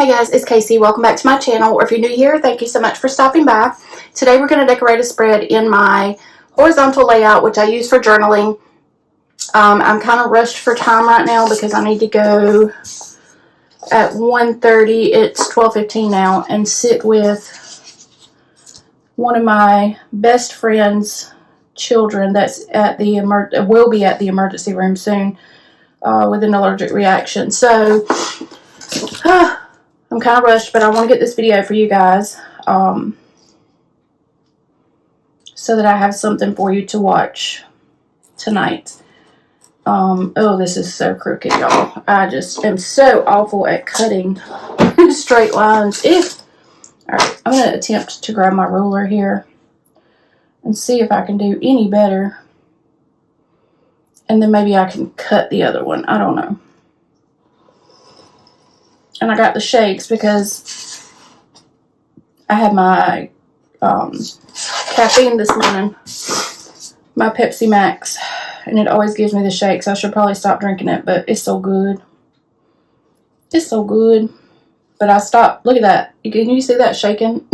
Hey guys, it's Casey. Welcome back to my channel, or if you're new here, thank you so much for stopping by. Today we're going to decorate a spread in my horizontal layout, which I use for journaling. I'm kind of rushed for time right now because I need to go at 1:30. It's 12:15 now, and sit with one of my best friend's children that's at the will be at the emergency room soon with an allergic reaction. So I'm kind of rushed, but I want to get this video for you guys so that I have something for you to watch tonight. Oh, this is so crooked, y'all. I just am so awful at cutting straight lines. Alright, I'm going to attempt to grab my ruler here and see if I can do any better. And then maybe I can cut the other one. I don't know. And I got the shakes because I had my caffeine this morning, my Pepsi Max, and it always gives me the shakes. I should probably stop drinking it, but it's so good. It's so good. But I stopped. Look at that. Can you see that shaking?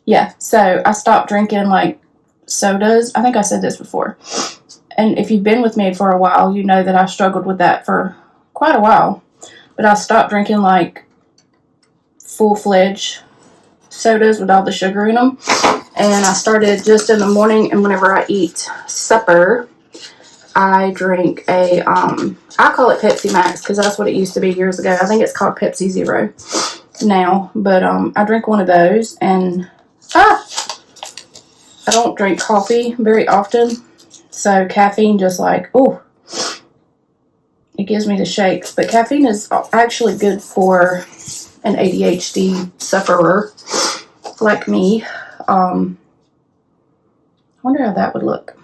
Yeah, so I stopped drinking like sodas. I think I said this before. And if you've been with me for a while, you know that I struggled with that for quite a while. But I stopped drinking like full-fledged sodas with all the sugar in them. And I started just in the morning, and whenever I eat supper, I drink a, I call it Pepsi Max because that's what it used to be years ago. I think it's called Pepsi Zero now. But I drink one of those, and I don't drink coffee very often. So caffeine just like, oh, it gives me the shakes. But caffeine is actually good for an ADHD sufferer like me. I wonder how that would look.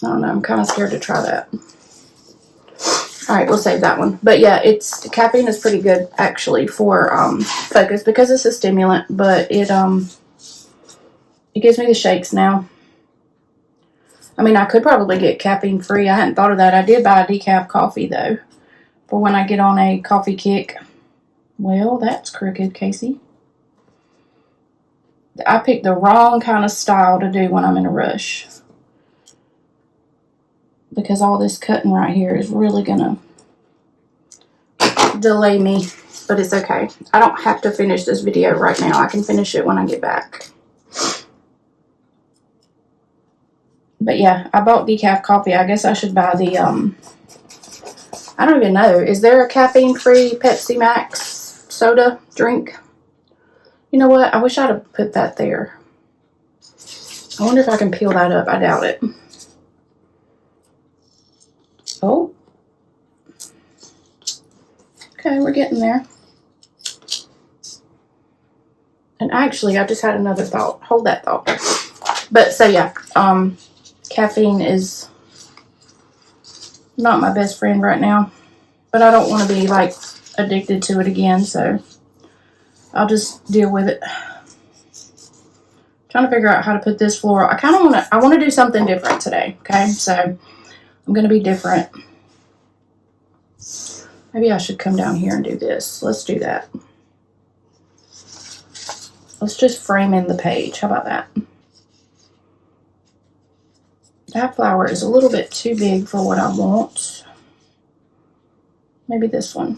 I don't know. I'm kind of scared to try that. All right, we'll save that one. But yeah, caffeine is pretty good actually for focus because it's a stimulant. But it gives me the shakes now. I mean, I could probably get caffeine free. I hadn't thought of that. I did buy a decaf coffee, though, for when I get on a coffee kick. Well, that's crooked, Casey. I picked the wrong kind of style to do when I'm in a rush. Because all this cutting right here is really going to delay me. But it's okay. I don't have to finish this video right now. I can finish it when I get back. But yeah, I bought decaf coffee. I guess I should buy the, I don't even know. Is there a caffeine-free Pepsi Max soda drink? You know what? I wish I'd have put that there. I wonder if I can peel that up. I doubt it. Oh. Okay, we're getting there. And actually, I just had another thought. Hold that thought. But, so yeah, caffeine is not my best friend right now, but I don't want to be like addicted to it again, so I'll just deal with it. Trying to figure out how to put this floral. I want to do something different today, okay? So I'm going to be different. Maybe I should come down here and do this. Let's do that. Let's just frame in the page. How about that? That flower is a little bit too big for what I want. Maybe this one.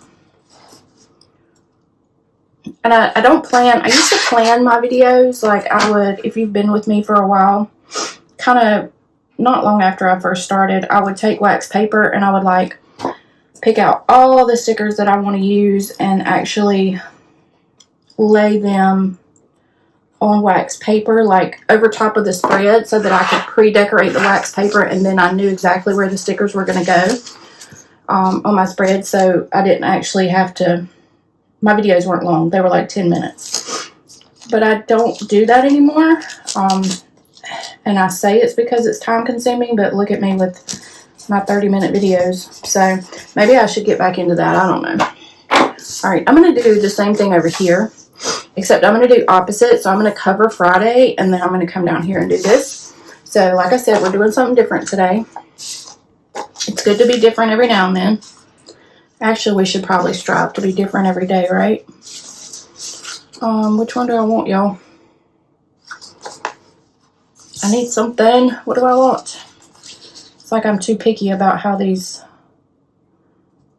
And I don't plan. I used to plan my videos like I would, if you've been with me for a while, kind of not long after I first started, I would take wax paper and I would like pick out all the stickers that I want to use and actually lay them on wax paper, like over top of the spread, so that I could pre-decorate the wax paper, and then I knew exactly where the stickers were going to go on my spread, so I didn't actually have to. My videos weren't long; they were like 10 minutes. But I don't do that anymore, and I say it's because it's time-consuming. But look at me with my 30-minute videos, so maybe I should get back into that. I don't know. All right, I'm going to do the same thing over here. Except I'm going to do opposite, so I'm going to cover Friday, and then I'm going to come down here and do this. So, like I said, we're doing something different today. It's good to be different every now and then. Actually, we should probably strive to be different every day, right? Which one do I want, y'all? I need something. What do I want? It's like I'm too picky about how these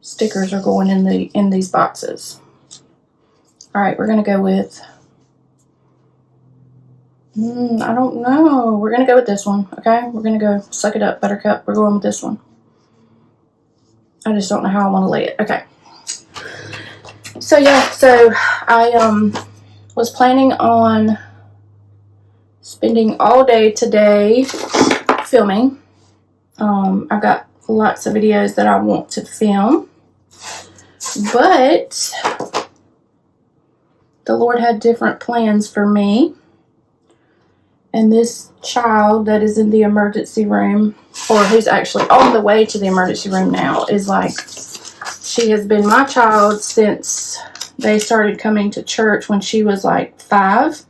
stickers are going in these boxes. All right, we're gonna go with. I don't know. We're gonna go with this one. Okay, we're gonna go Suck It Up, Buttercup. We're going with this one. I just don't know how I want to lay it. Okay. So yeah, so I was planning on spending all day today filming. I've got lots of videos that I want to film, but the Lord had different plans for me. And this child that is in the emergency room, or who's actually on the way to the emergency room now, is like, she has been my child since they started coming to church when she was like 5.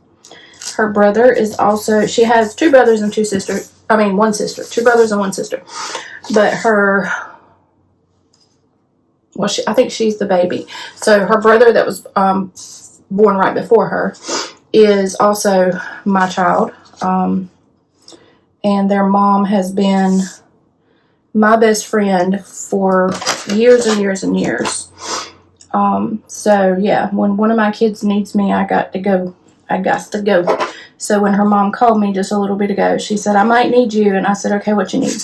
Her brother is also, she has 2 brothers and 2 sisters. I mean, 1 sister. 2 brothers and 1 sister. But her, well, I think she's the baby. So her brother that was born right before her is also my child. And their mom has been my best friend for years and years and years. So yeah, when one of my kids needs me, I got to go. So when her mom called me just a little bit ago, she said, I might need you. And I said, okay, what you need?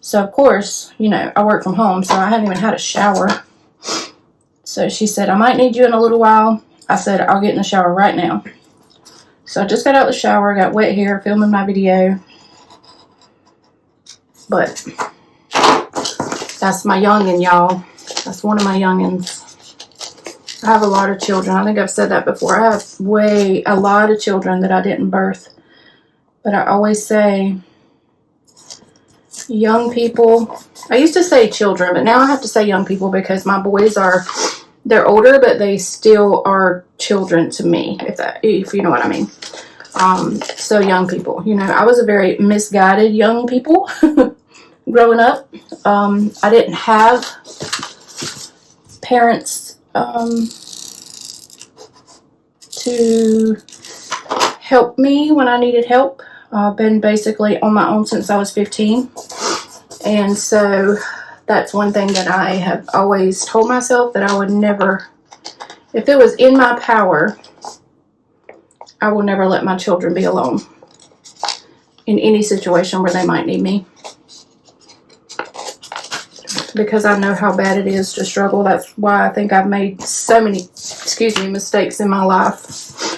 So of course, you know, I work from home, so I hadn't even had a shower. So she said, I might need you in a little while. I said, I'll get in the shower right now. So I just got out of the shower, got wet hair, filming my video. But that's my youngin', y'all. That's one of my youngins. I have a lot of children. I think I've said that before. I have a lot of children that I didn't birth. But I always say young people. I used to say children, but now I have to say young people because my boys they're older, but they still are children to me, if you know what I mean. So young people, you know, I was a very misguided young people growing up. I didn't have parents to help me when I needed help. I've been basically on my own since I was 15. And so that's one thing that I have always told myself, that I would never, if it was in my power, I will never let my children be alone in any situation where they might need me. Because I know how bad it is to struggle. That's why I think I've made so many, mistakes in my life.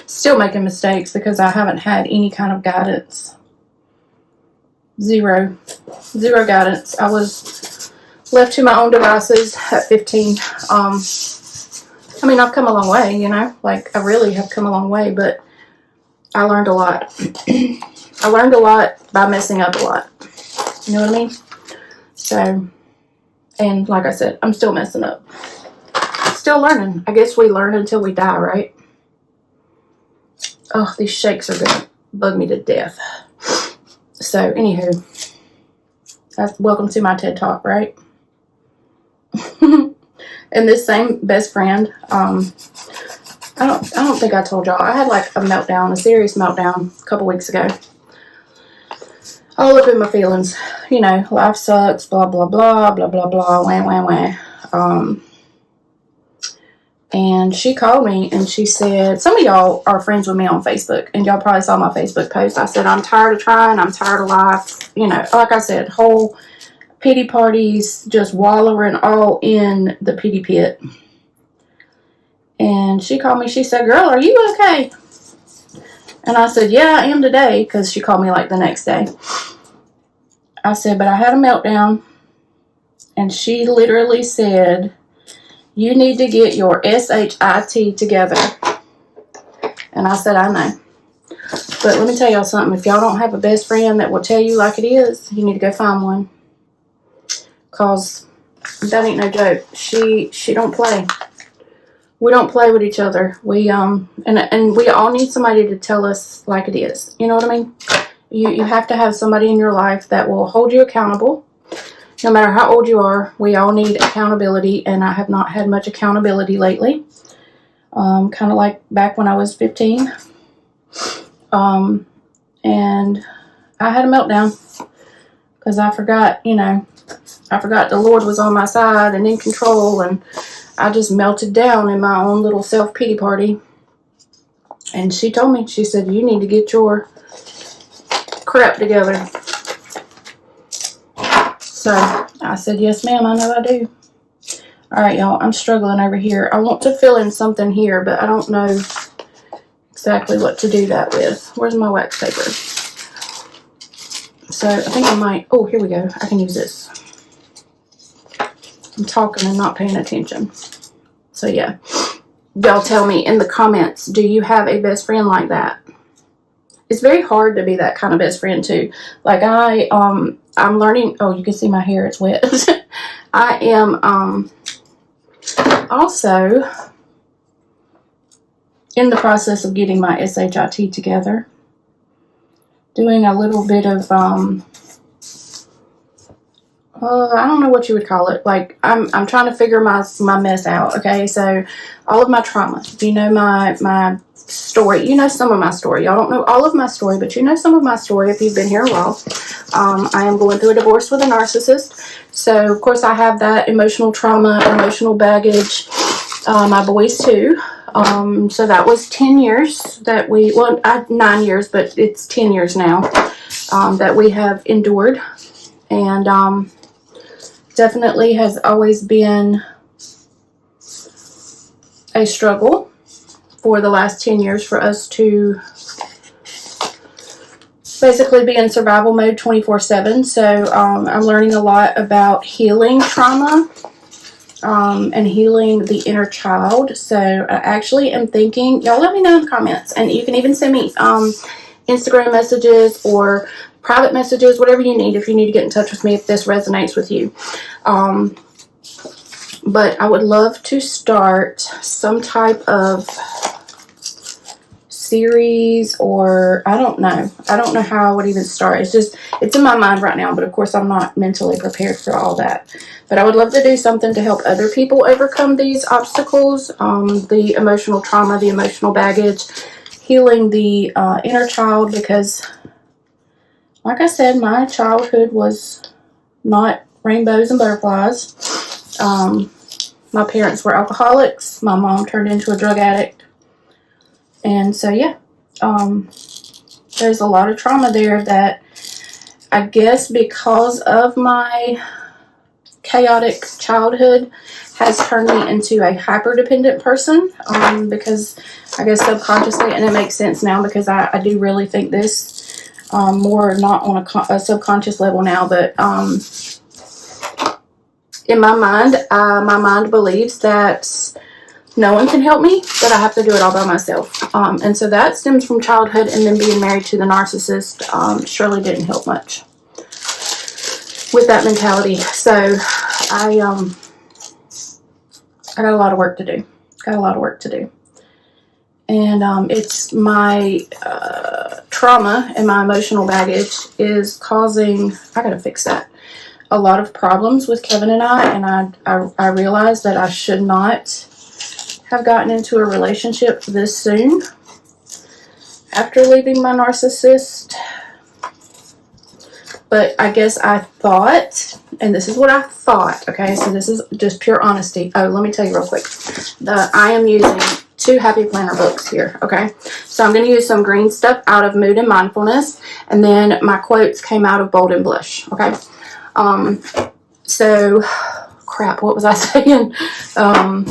Still making mistakes because I haven't had any kind of guidance. Zero guidance. I was left to my own devices at 15. I mean, I've come a long way, you know, like I really have come a long way, but I learned a lot. I learned a lot by messing up a lot. You know what I mean? So, and like I said, I'm still messing up. Still learning. I guess we learn until we die, right? Oh, these shakes are going to bug me to death. So, anywho, welcome to my TED Talk, right? And this same best friend, I don't think I told y'all. I had like a serious meltdown a couple weeks ago. All up in my feelings. You know, life sucks, blah, blah, blah, blah, blah, blah, wah, wah, wah. And she called me and she said, some of y'all are friends with me on Facebook, and y'all probably saw my Facebook post. I said, I'm tired of trying. I'm tired of life. You know, like I said, whole pity parties, just wallowing all in the pity pit. And she called me. She said, girl, are you okay? And I said, yeah, I am today, because she called me like the next day. I said, but I had a meltdown. And she literally said, you need to get your SHIT together. And I said, I know. But let me tell y'all something. If y'all don't have a best friend that will tell you like it is, you need to go find one. Because that ain't no joke. She don't play. We don't play with each other. We and we all need somebody to tell us like it is. You know what I mean? You have to have somebody in your life that will hold you accountable. no matter how old you are, we all need accountability, and I have not had much accountability lately. Kind of like back when I was 15. And I had a meltdown because I forgot, you know, I forgot the Lord was on my side and in control, and I just melted down in my own little self-pity party. And she told me, she said, you need to get your crap together. So I said, yes, ma'am, I know I do. All right, y'all, I'm struggling over here. I want to fill in something here, but I don't know exactly what to do that with. Where's my wax paper? So I think I might, oh, here we go. I can use this. I'm talking and not paying attention. So yeah, y'all tell me in the comments, do you have a best friend like that? It's very hard to be that kind of best friend too. Like I'm learning, oh, you can see my hair, it's wet. I am also in the process of getting my SHIT together. Doing a little bit of, I don't know what you would call it. Like, I'm trying to figure my mess out, okay? So, all of my trauma. You know my story. You know some of my story. Y'all don't know all of my story, but you know some of my story if you've been here a while. I am going through a divorce with a narcissist. So, of course, I have that emotional trauma, emotional baggage. My boys, too. So that was 10 years that we, well, 9 years, but it's 10 years now, that we have endured. And, definitely has always been a struggle for the last 10 years for us to basically be in survival mode 24/7. So, I'm learning a lot about healing trauma. And healing the inner child. So I actually am thinking, y'all let me know in the comments, and you can even send me Instagram messages or private messages, whatever you need, if you need to get in touch with me if this resonates with you. But I would love to start some type of series, or I don't know how I would even start. It's in my mind right now, but of course I'm not mentally prepared for all that. But I would love to do something to help other people overcome these obstacles, the emotional trauma, the emotional baggage, healing the inner child, because like I said, my childhood was not rainbows and butterflies. My parents were alcoholics. My mom turned into a drug addict. And so, yeah, there's a lot of trauma there that I guess because of my chaotic childhood has turned me into a hyper-dependent person, because I guess subconsciously, and it makes sense now because I do really think this, more not on a subconscious level now, but in my mind believes that no one can help me, that I have to do it all by myself. And so that stems from childhood, and then being married to the narcissist surely didn't help much with that mentality. So I got a lot of work to do. And it's my trauma and my emotional baggage is causing, I gotta fix that, a lot of problems with Kevin and I. And I realized that I should not have gotten into a relationship this soon after leaving my narcissist. But I guess I thought, and this is what I thought, okay, so this is just pure honesty. Oh, let me tell you real quick. I am using 2 Happy Planner books here, okay? So I'm going to use some green stuff out of Mood and Mindfulness, and then my quotes came out of Bold and Blush, okay? So, crap, what was I saying? I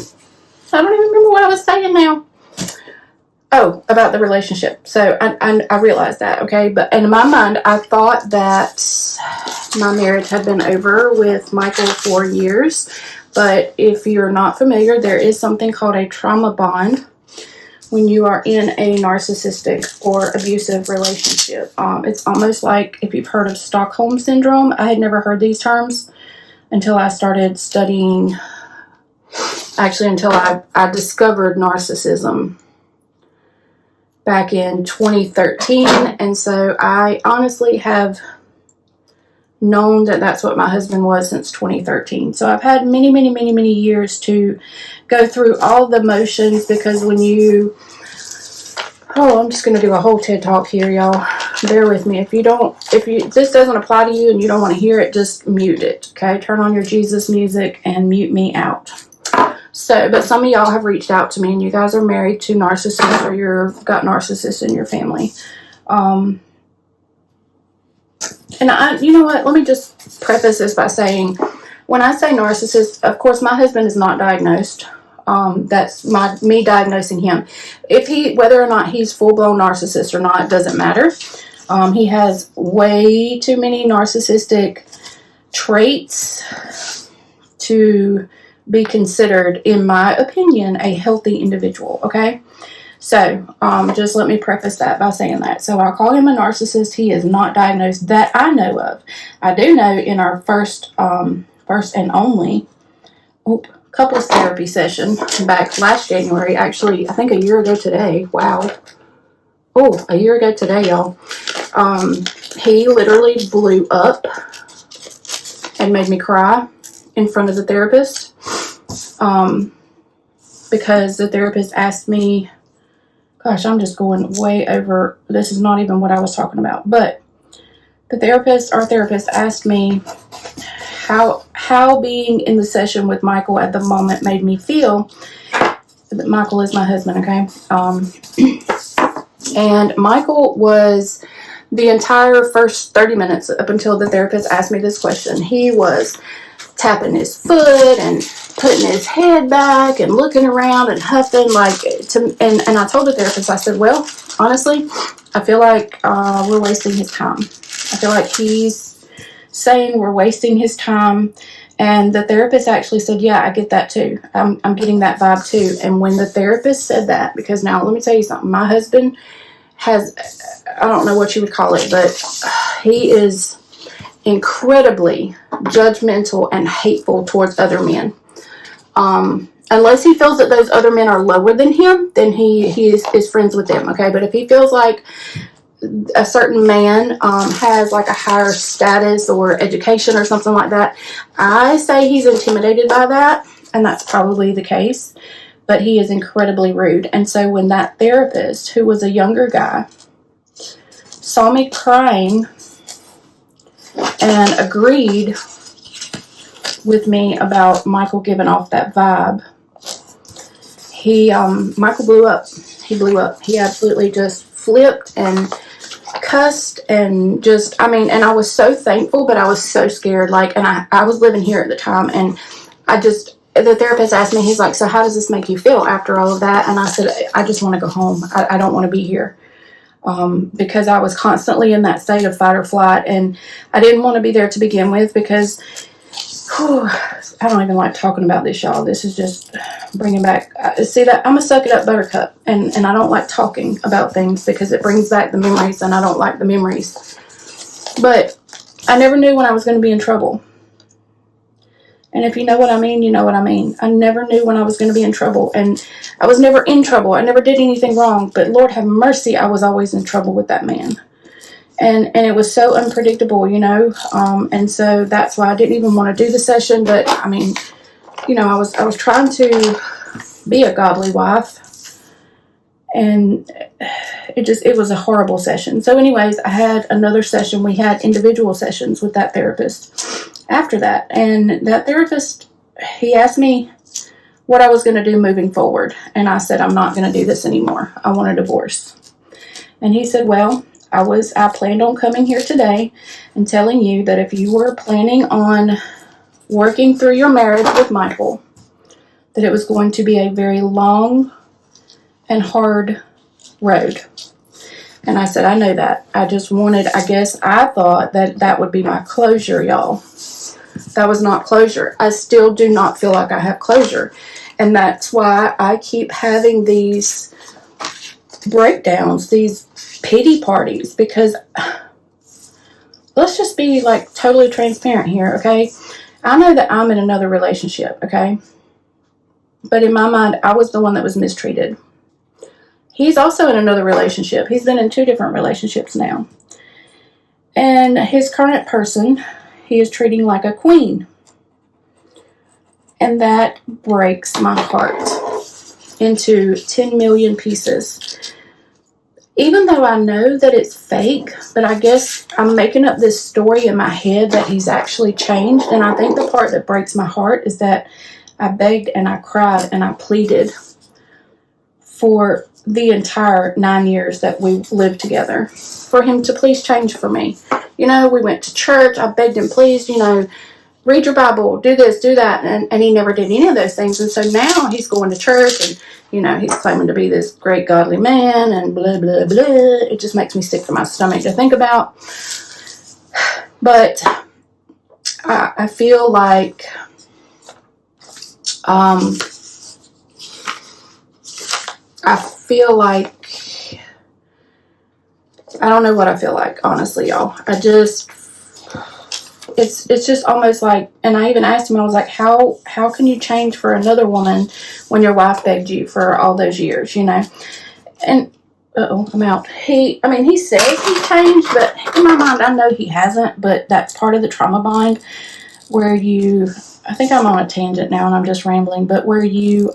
don't even remember what I was saying now. Oh, about the relationship. So I realized that, okay? But in my mind, I thought that my marriage had been over with Michael for years. But if you're not familiar, there is something called a trauma bond when you are in a narcissistic or abusive relationship. It's almost like, if you've heard of Stockholm Syndrome. I had never heard these terms until I started studying, actually until I discovered narcissism back in 2013. And so I honestly have known that that's what my husband was since 2013. So I've had many, many, many, many years to go through all the motions, because when you, oh, I'm just going to do a whole TED talk here, y'all. Bear with me. If this doesn't apply to you and you don't want to hear it, just mute it, okay? Turn on your Jesus music and mute me out. So, but some of y'all have reached out to me, and you guys are married to narcissists, or you've got narcissists in your family. And you know what? Let me just preface this by saying, when I say narcissist, of course, my husband is not diagnosed. That's me diagnosing him. Whether or not he's full-blown narcissist or not, doesn't matter. He has way too many narcissistic traits to be considered, in my opinion, a healthy individual, okay? So, just let me preface that by saying that. So, I'll call him a narcissist. He is not diagnosed that I know of. I do know in our first and only couples therapy session back last January, actually, I think a year ago today. Wow. Oh, a year ago today, y'all. He literally blew up and made me cry in front of the therapist, because the therapist asked me, gosh, I'm just going way over. This is not even what I was talking about. But our therapist asked me how being in the session with Michael at the moment made me feel. Michael is my husband, okay? And Michael was, the entire first 30 minutes up until the therapist asked me this question, he was tapping his foot and putting his head back and looking around and huffing and I told the therapist, I said, well, honestly, I feel like we're wasting his time. I feel like he's saying we're wasting his time. And the therapist actually said, yeah, I get that too. I'm getting that vibe too. And when the therapist said that, because now let me tell you something, my husband has, I don't know what you would call it, but he is incredibly judgmental and hateful towards other men. Unless he feels that those other men are lower than him, then he is friends with them, okay? But if he feels like a certain man has like a higher status or education or something like that, I say he's intimidated by that, and that's probably the case. But he is incredibly rude. And so when that therapist, who was a younger guy, saw me crying and agreed with me about Michael giving off that vibe, Michael blew up. He blew up. He absolutely just flipped and cussed and just, and I was so thankful, but I was so scared. And I was living here at the time, and the therapist asked me, he's like, so how does this make you feel after all of that? And I said, I just want to go home. I don't want to be here. Because I was constantly in that state of fight or flight, and I didn't want to be there to begin with, because I don't even like talking about this, y'all. This is just bringing back, see that I'm a suck it up buttercup, and I don't like talking about things because it brings back the memories, and I don't like the memories. But I never knew when I was going to be in trouble. And if you know what I mean, you know what I mean. I never knew when I was going to be in trouble. And I was never in trouble. I never did anything wrong. But Lord have mercy, I was always in trouble with that man. And it was so unpredictable, and so that's why I didn't even want to do the session. But, I was trying to be a godly wife. And it was a horrible session. So anyways, I had another session. We had individual sessions with that therapist after that. And that therapist, he asked me what I was going to do moving forward. And I said, I'm not going to do this anymore. I want a divorce. And he said, well, I planned on coming here today and telling you that if you were planning on working through your marriage with Michael, that it was going to be a very long and hard road. And I said, I know that. I thought that would be my closure, y'all. That was not closure. I still do not feel like I have closure. And that's why I keep having these breakdowns, these pity parties, because let's just be totally transparent here, okay? I know that I'm in another relationship, okay? But in my mind, I was the one that was mistreated. He's also in another relationship. He's been in 2 different relationships now. And his current person, he is treating like a queen. And that breaks my heart into 10 million pieces. Even though I know that it's fake, but I guess I'm making up this story in my head that he's actually changed. And I think the part that breaks my heart is that I begged and I cried and I pleaded for the entire 9 years that we lived together for him to please change for me. You know, we went to church. I begged him, please, you know, read your Bible, do this, do that. And he never did any of those things. And so now he's going to church and, you know, he's claiming to be this great godly man and blah, blah, blah. It just makes me sick to my stomach to think about. But I feel like I don't know what I feel like, honestly, y'all. It's just almost like, and I even asked him, I was like, how can you change for another woman when your wife begged you for all those years, you know? And, I'm out. He says he changed, but in my mind, I know he hasn't, but that's part of the trauma bind where I think I'm on a tangent now and I'm just rambling, but where your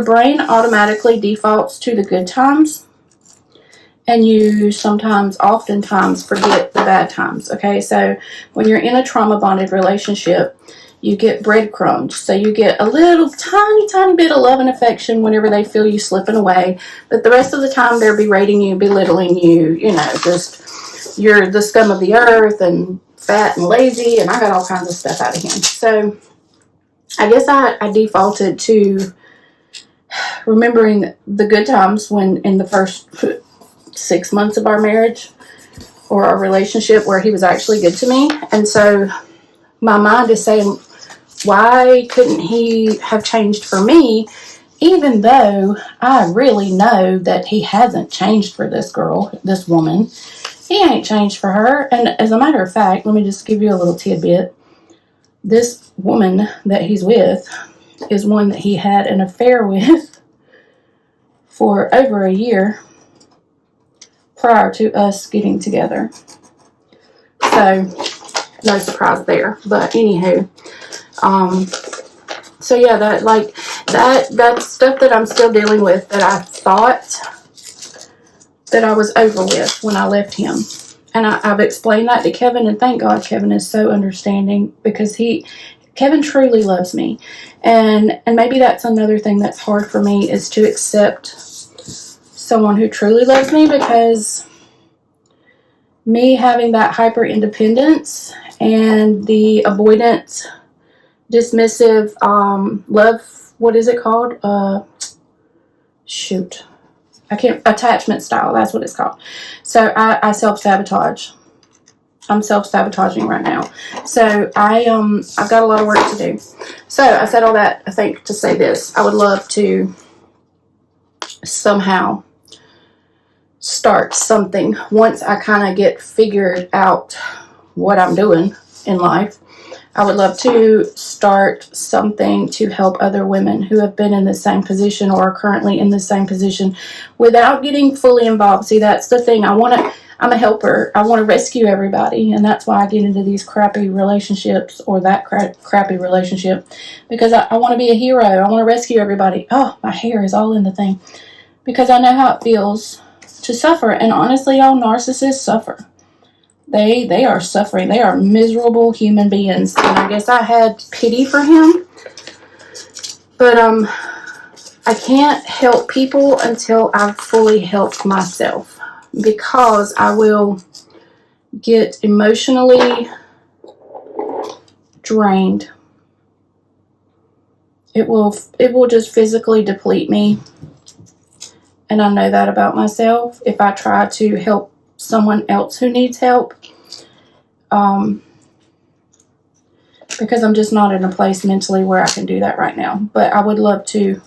brain automatically defaults to the good times. And you oftentimes forget the bad times, okay? So when you're in a trauma-bonded relationship, you get breadcrumbs. So you get a little tiny, tiny bit of love and affection whenever they feel you slipping away. But the rest of the time, they're berating you, belittling you, you know, just you're the scum of the earth and fat and lazy, and I got all kinds of stuff out of him. So I guess I defaulted to remembering the good times when in the first 6 months of our marriage or our relationship where he was actually good to me. And so my mind is saying, why couldn't he have changed for me, even though I really know that he hasn't changed for this girl, this woman. He ain't changed for her. And as a matter of fact, let me just give you a little tidbit. This woman that he's with is one that he had an affair with for over a year prior to us getting together. So, no surprise there. But anywho, so yeah, that's stuff that I'm still dealing with that I thought that I was over with when I left him. And I've explained that to Kevin, and thank God Kevin is so understanding because Kevin truly loves me. And maybe that's another thing that's hard for me is to accept someone who truly loves me, because me having that hyper independence and the avoidant, dismissive love, what is it called? Attachment style, that's what it's called. So I self-sabotage. I'm self-sabotaging right now. So I've got a lot of work to do. So I said all that, I think, to say this. I would love to somehow start something once I kind of get figured out what I'm doing in life. I would love to start something to help other women who have been in the same position or are currently in the same position without getting fully involved. See, that's the thing. I'm a helper. I want to rescue everybody, and that's why I get into these crappy relationships or that crappy relationship, because I want to be a hero. I want to rescue everybody. Oh, my hair is all in the thing. Because I know how it feels to suffer. And honestly, y'all, narcissists suffer. They are suffering. They are miserable human beings. And I guess I had pity for him. But I can't help people until I've fully helped myself. Because I will get emotionally drained. It will just physically deplete me. And I know that about myself. If I try to help someone else who needs help, because I'm just not in a place mentally where I can do that right now. But I would love to,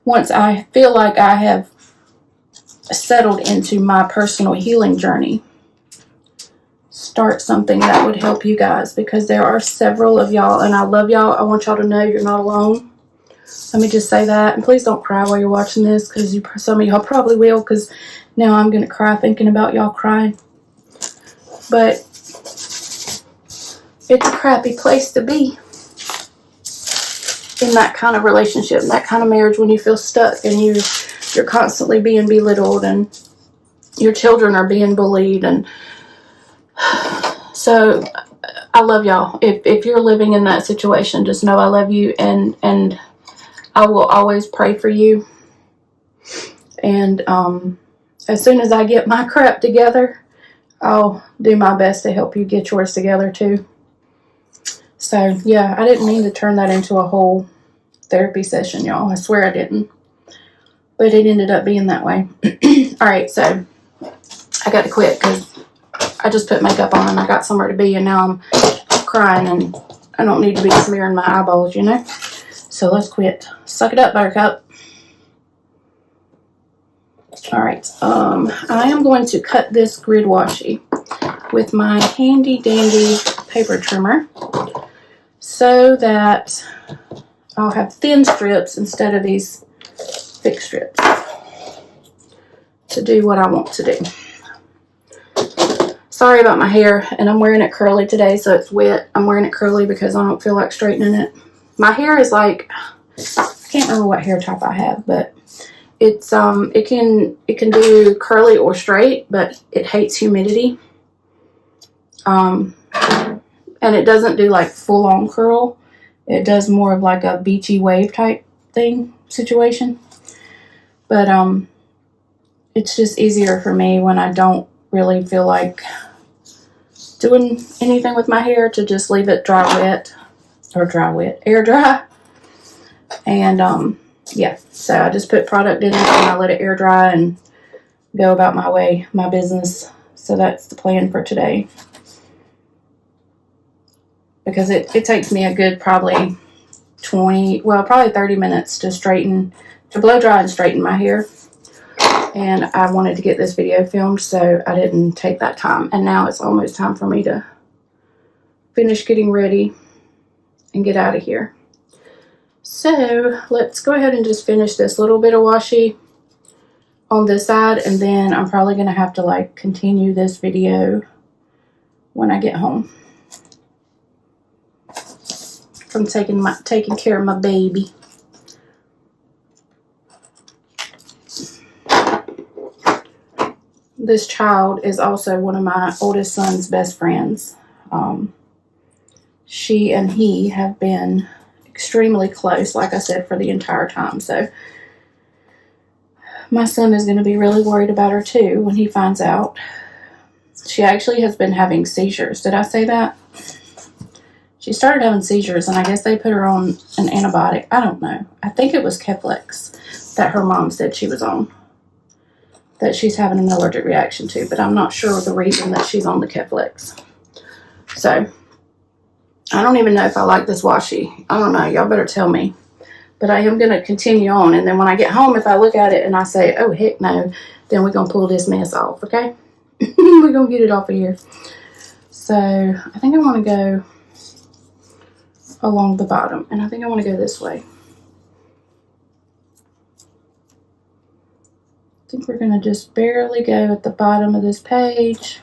once I feel like I have settled into my personal healing journey, start something that would help you guys, because there are several of y'all, and I love y'all. I want y'all to know you're not alone. Let me just say that. And please don't cry while you're watching this, because some of y'all probably will, because now I'm going to cry thinking about y'all crying. But it's a crappy place to be in that kind of relationship, that kind of marriage, when you feel stuck and you're constantly being belittled and your children are being bullied. And so I love y'all. If you're living in that situation, just know I love you, and I will always pray for you. And as soon as I get my crap together, I'll do my best to help you get yours together too. So yeah, I didn't mean to turn that into a whole therapy session, y'all. I swear I didn't. But it ended up being that way. Alright, so I got to quit because I just put makeup on and I got somewhere to be, and now I'm crying and I don't need to be smearing my eyeballs, you know? So let's quit. Suck it up, Buttercup. Alright, I am going to cut this grid washi with my handy dandy paper trimmer so that I'll have thin strips instead of these thick strips to do what I want to do. Sorry about my hair, and I'm wearing it curly today, so it's wet. I'm wearing it curly because I don't feel like straightening it. My hair is like, I can't remember what hair type I have, but it's it can do curly or straight, but it hates humidity. And it doesn't do like full on curl. It does more of like a beachy wave type thing situation. But it's just easier for me when I don't really feel like doing anything with my hair to just leave it air dry. And yeah, so I just put product in it and I let it air dry and go about my way, my business. So that's the plan for today. Because it takes me a good probably 30 minutes to blow dry and straighten my hair. And I wanted to get this video filmed, so I didn't take that time. And now it's almost time for me to finish getting ready and get out of here. So let's go ahead and just finish this little bit of washi on this side, and then I'm probably going to have to like continue this video when I get home from taking care of my baby. This child is also one of my oldest son's best friends. She and he have been extremely close, like I said, for the entire time. So my son is going to be really worried about her too when he finds out. She actually has been having seizures. Did I say that? She started having seizures, and I guess they put her on an antibiotic. I don't know. I think it was 𝗑𝗏𝗏𝗡 that her mom said she was on, that she's having an allergic reaction to, but I'm not sure the reason that she's on the 𝗑𝗏𝗏𝗡. So I don't even know if I like this washi. I don't know. Y'all better tell me. But I am going to continue on, and then when I get home, if I look at it and I say, oh, heck no, then we're going to pull this mess off, okay? We're going to get it off of here. So I think I want to go along the bottom, and I think I want to go this way. I think we're going to just barely go at the bottom of this page.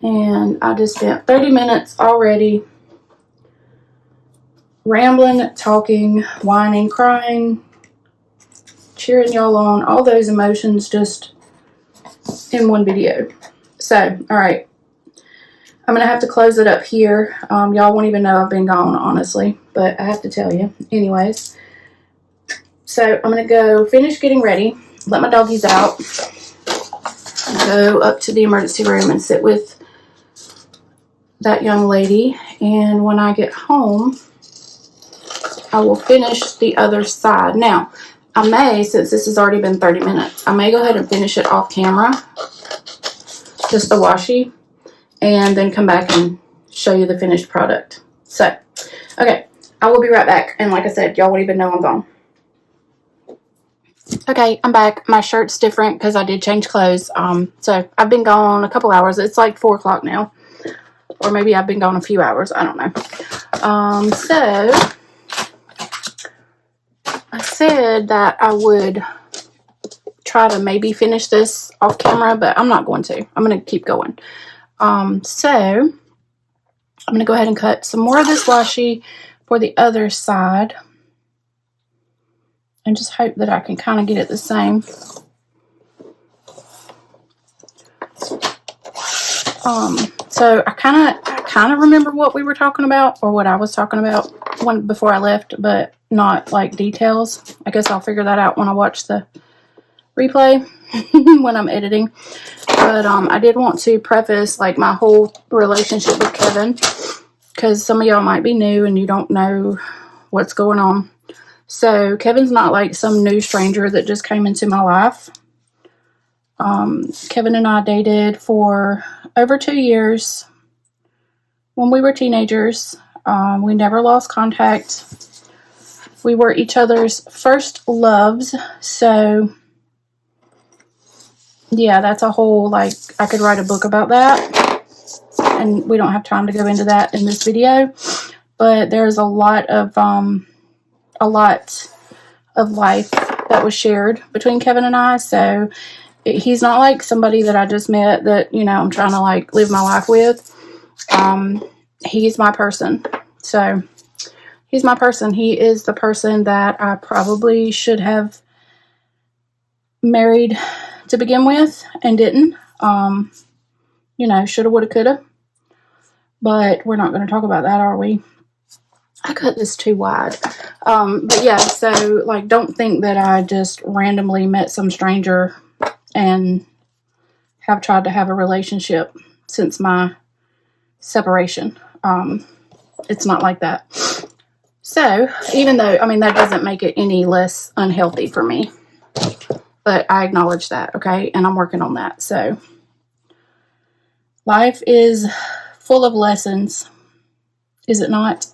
And I just spent 30 minutes already rambling, talking, whining, crying, cheering y'all on, all those emotions just in one video. So, all right. I'm going to have to close it up here. Y'all won't even know I've been gone, honestly, but I have to tell you. Anyways, so I'm going to go finish getting ready, let my doggies out, go up to the emergency room and sit with that young lady, and when I get home, I will finish the other side. Now, I may, since this has already been 30 minutes, I may go ahead and finish it off camera, just the washi, and then come back and show you the finished product. So, okay, I will be right back, and like I said, y'all won't even know I'm gone. Okay, I'm back. My shirt's different because I did change clothes. So I've been gone a couple hours. It's like 4 o'clock now. Or maybe I've been gone a few hours. I don't know. So I said that I would try to maybe finish this off camera, but I'm not going to. I'm going to keep going. So I'm going to go ahead and cut some more of this washi for the other side. And just hope that I can kind of get it the same. So I kind of remember what we were talking about, or what I was talking about before I left, but not like details. I guess I'll figure that out when I watch the replay when I'm editing. But I did want to preface like my whole relationship with Kevin, because some of y'all might be new and you don't know what's going on. So Kevin's not like some new stranger that just came into my life. Kevin and I dated for over 2 years when we were teenagers. We never lost contact. We were each other's first loves. So yeah, that's a whole, like, I could write a book about that, and we don't have time to go into that in this video. But there's a lot of life that was shared between Kevin and I. So he's not like somebody that I just met that, you know, I'm trying to like live my life with. He's my person. So he's my person. He is the person that I probably should have married to begin with and didn't. You know, shoulda, woulda, coulda. But we're not going to talk about that, are we? I cut this too wide. But yeah, so like, don't think that I just randomly met some stranger and have tried to have a relationship since my separation. It's not like that. So even though, I mean, that doesn't make it any less unhealthy for me, but I acknowledge that. Okay. And I'm working on that. So life is full of lessons, is it not?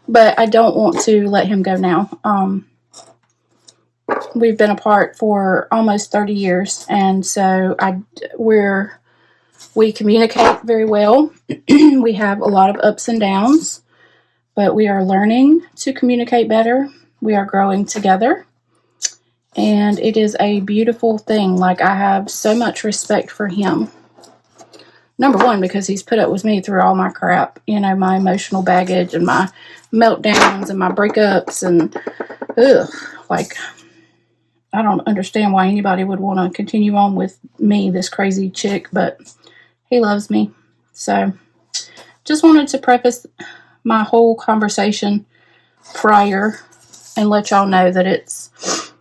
But I don't want to let him go now. We've been apart for almost 30 years, and so we communicate very well. We have a lot of ups and downs, but we are learning to communicate better. We are growing together, and it is a beautiful thing. Like, I have so much respect for him. Number one, because he's put up with me through all my crap, you know, my emotional baggage and my meltdowns and my breakups, and like, I don't understand why anybody would want to continue on with me, this crazy chick, but he loves me. So just wanted to preface my whole conversation prior and let y'all know that it's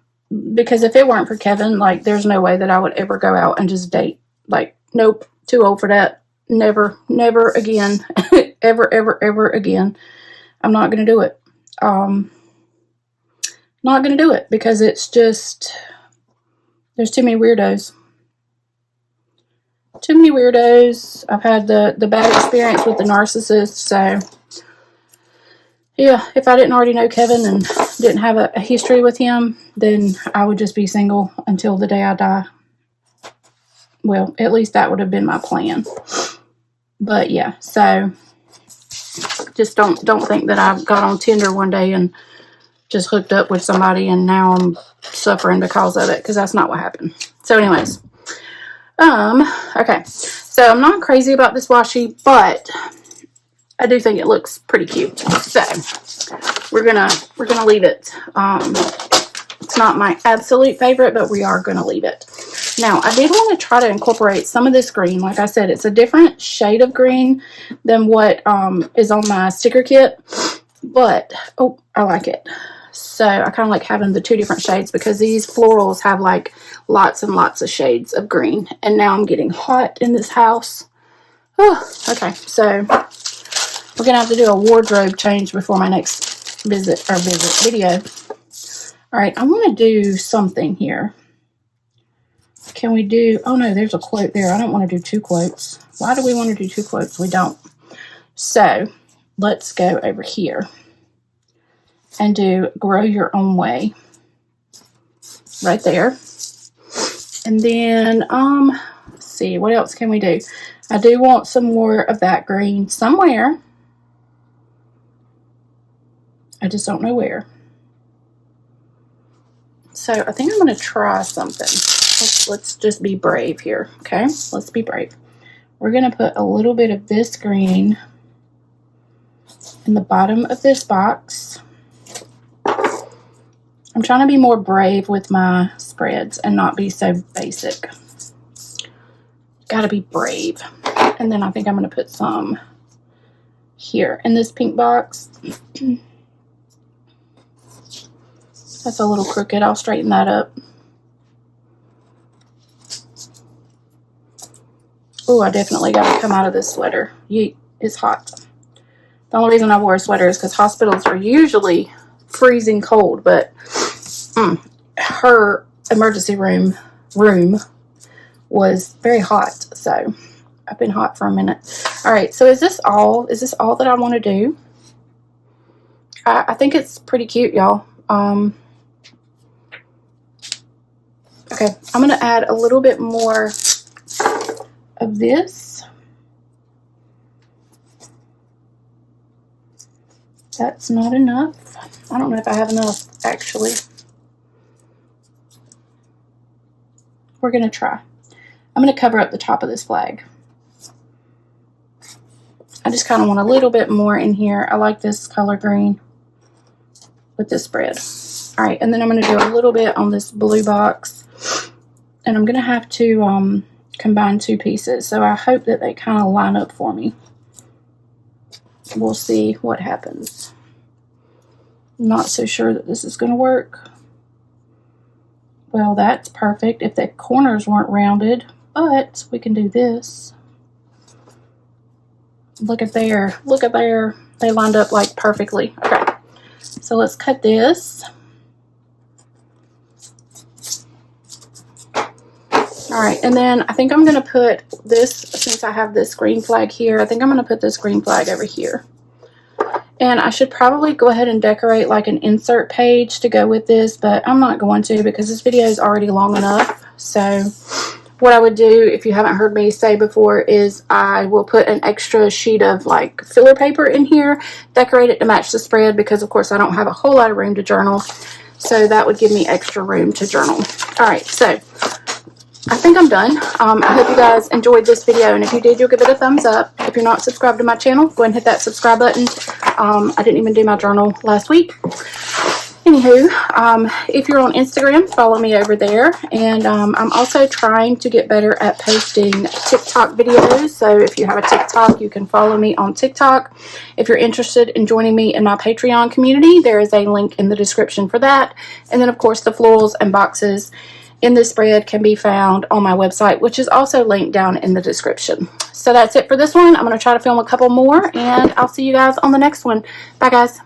because if it weren't for Kevin, like, there's no way that I would ever go out and just date. Like, nope, too old for that. Never again. ever again. I'm not going to do it. Not going to do it because it's just, there's too many weirdos. Too many weirdos. I've had the bad experience with the narcissist. So yeah, if I didn't already know Kevin and didn't have a history with him, then I would just be single until the day I die. Well, at least that would have been my plan. But yeah, so just don't think that I got on Tinder one day and just hooked up with somebody and now I'm suffering because of it, because that's not what happened. So anyways, okay, so I'm not crazy about this washi, but I do think it looks pretty cute. So we're gonna leave it. It's not my absolute favorite, but we are gonna leave it. Now, I did want to try to incorporate some of this green. Like I said, it's a different shade of green than what is on my sticker kit, but oh, I like it. So I kind of like having the two different shades because these florals have like lots and lots of shades of green. And now I'm getting hot in this house. Oh, okay, so we're gonna have to do a wardrobe change before my next video. All right, I want to do something here. Can we do, oh no, there's a quote there. I don't want to do two quotes. Why do we want to do two quotes? We don't. So let's go over here and do grow your own way right there. And then, let's see, what else can we do? I do want some more of that green somewhere. I just don't know where. So I think I'm going to try something. Let's just be brave here, okay? Let's be brave. We're going to put a little bit of this green in the bottom of this box. I'm trying to be more brave with my spreads and not be so basic. Gotta be brave. And then I think I'm going to put some here in this pink box. That's a little crooked. I'll straighten that up. Oh, I definitely got to come out of this sweater. Yeet, it's hot. The only reason I wore a sweater is because hospitals are usually freezing cold, but her emergency room was very hot, so I've been hot for a minute. All right, so is this all that I want to do? I think it's pretty cute, y'all. Okay, I'm going to add a little bit more of this. That's not enough. I don't know if I have enough, actually. We're going to try. I'm going to cover up the top of this flag. I just kind of want a little bit more in here. I like this color green with this spread. All right, and then I'm going to do a little bit on this blue box. And I'm going to have to combine two pieces. So I hope that they kind of line up for me. We'll see what happens. Not so sure that this is going to work. Well, that's perfect if the corners weren't rounded. But we can do this. Look at there. Look at there. They lined up like perfectly. Okay. So let's cut this. All right, and then I think I'm going to put this, since I have this green flag here, I think I'm going to put this green flag over here. And I should probably go ahead and decorate like an insert page to go with this, but I'm not going to because this video is already long enough. So what I would do, if you haven't heard me say before, is I will put an extra sheet of like filler paper in here, decorate it to match the spread because of course I don't have a whole lot of room to journal. So that would give me extra room to journal. All right, so I think I'm done. I hope you guys enjoyed this video, and if you did, you'll give it a thumbs up. If you're not subscribed to my channel, go ahead and hit that subscribe button. I didn't even do my journal last week. Anywho, if you're on Instagram, follow me over there. And I'm also trying to get better at posting TikTok videos. So if you have a TikTok, you can follow me on TikTok. If you're interested in joining me in my Patreon community, there is a link in the description for that. And then, of course, the florals and boxes in this spread can be found on my website, which is also linked down in the description. So that's it for this one. I'm going to try to film a couple more, and I'll see you guys on the next one. Bye, guys.